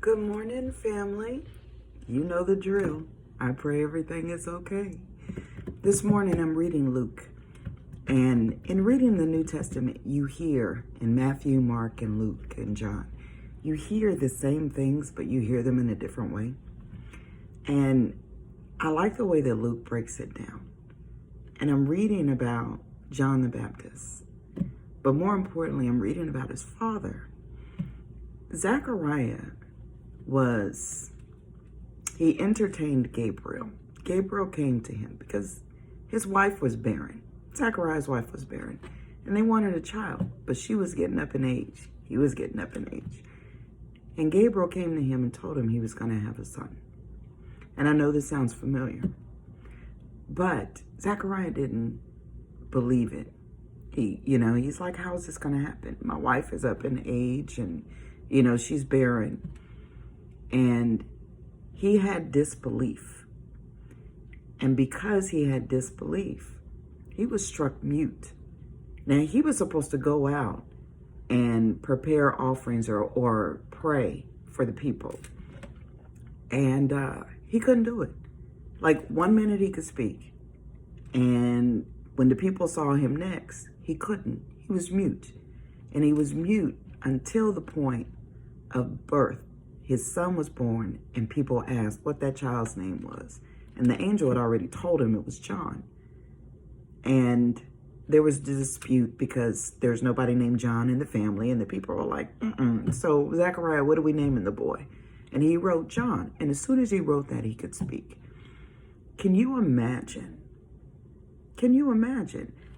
Good morning, family. You know the drill. I pray everything is okay. This morning I'm reading Luke. And in reading the New Testament, you hear in Matthew, Mark, and Luke, and John, you hear the same things, but you hear them in a different way. And I like the way that Luke breaks it down. And I'm reading about John the Baptist. But more importantly, I'm reading about his father. Zechariah he entertained Gabriel. Gabriel came to him because his wife was barren. Zechariah's wife was barren. And they wanted a child, but she was getting up in age. He was getting up in age. And Gabriel came to him and told him he was going to have a son. And I know this sounds familiar, but Zechariah didn't believe it. He's like, how is this going to happen? My wife is up in age and, she's barren. And he had disbelief. And because he had disbelief, he was struck mute. Now, he was supposed to go out and prepare offerings or pray for the people. And he couldn't do it. Like 1 minute he could speak. And when the people saw him next, he couldn't. He was mute. And he was mute until the point of birth. His son was born, and people asked what that child's name was. And the angel had already told him it was John. And there was dispute because there's nobody named John in the family, and the people were like, So, Zechariah, what are we naming the boy? And he wrote John. And as soon as he wrote that, he could speak. Can you imagine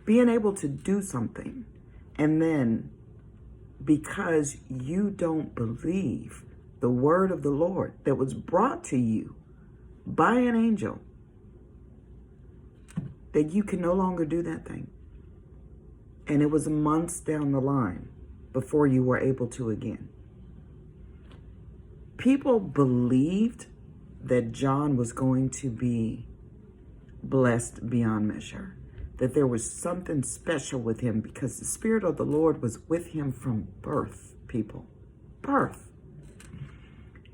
being able to do something, and then because you don't believe the word of the Lord that was brought to you by an angel, that you can no longer do that thing? And it was months down the line before you were able to again. People believed that John was going to be blessed beyond measure, that there was something special with him because the Spirit of the Lord was with him from birth, people. Birth.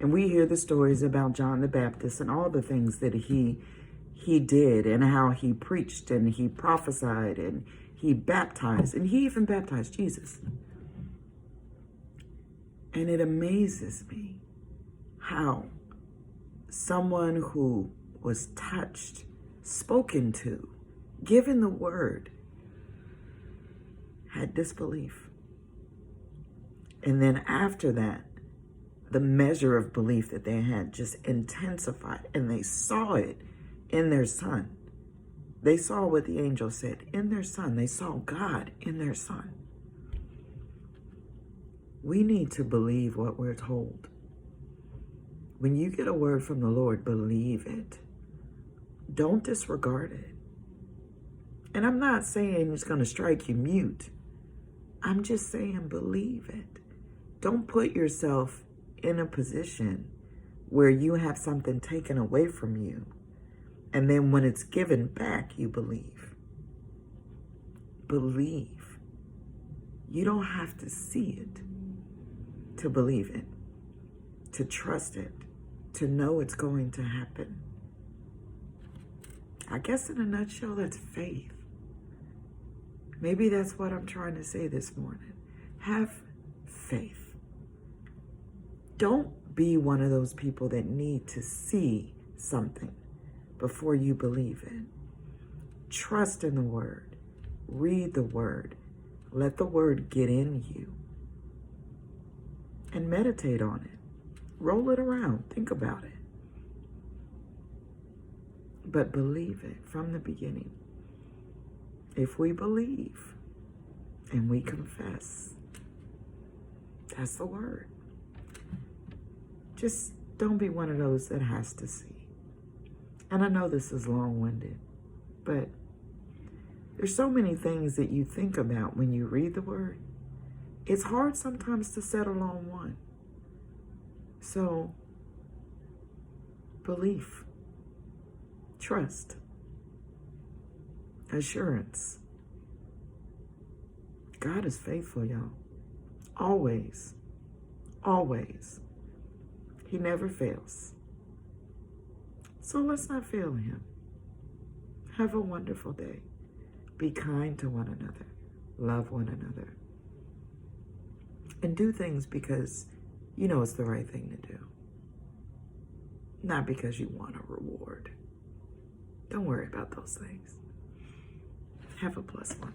And we hear the stories about John the Baptist and all the things that he did, and how he preached and he prophesied and he baptized, and he even baptized Jesus. And it amazes me how someone who was touched, spoken to, given the word, had disbelief. And then after that, the measure of belief that they had just intensified, and they saw it in their son. They saw what the angel said in their son. They saw God in their son. We need to believe what we're told. When you get a word from the Lord, believe it. Don't disregard it. And I'm not saying it's going to strike you mute. I'm just saying believe it. Don't put yourself in a position where you have something taken away from you, and then when it's given back, you believe. Believe. You don't have to see it to believe it, to trust it, to know it's going to happen. I guess in a nutshell, that's faith. Maybe that's what I'm trying to say this morning. Have faith. Don't be one of those people that need to see something before you believe it. Trust in the word. Read the word. Let the word get in you. And meditate on it. Roll it around. Think about it. But believe it from the beginning. If we believe and we confess, that's the word. Just don't be one of those that has to see. And I know this is long-winded, but there's so many things that you think about when you read the word. It's hard sometimes to settle on one. So, belief, trust, assurance. God is faithful, y'all. Always. Always. He never fails. So let's not fail him. Have a wonderful day. Be kind to one another. Love one another. And do things because you know it's the right thing to do. Not because you want a reward. Don't worry about those things. Have a blessed one.